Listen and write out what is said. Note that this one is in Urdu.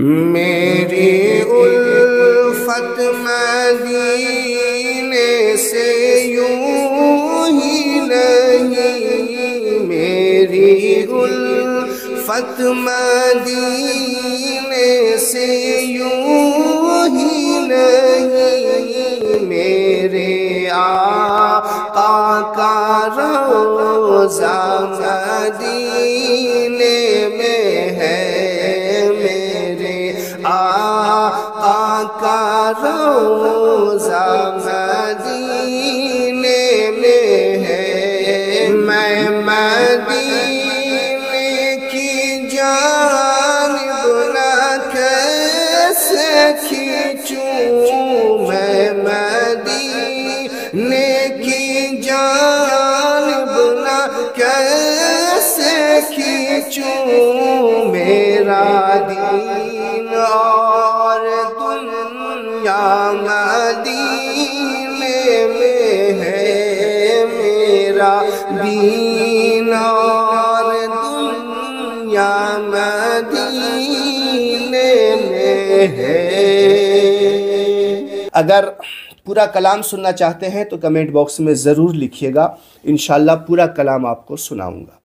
میری الفت مدینے سے یوں ہی نہیں، میری الفت مدینے سے یوں ہی نہیں، میرے آقا کا روضہ مدینے میں ہے، میرے آقا کا روضہ مدینے میں ہے۔ میں مدینے کی جانب نہ کیسے کھینچوں، میں مدینے کی جانب نہ کیسے کھینچوں، میرا دین اور دنیا مدینے میں ہے، میرا دین اور دنیا مدینے میں ہے۔ اگر پورا کلام سننا چاہتے ہیں تو کمنٹ باکس میں ضرور لکھیے گا، انشاءاللہ پورا کلام آپ کو سناؤں گا۔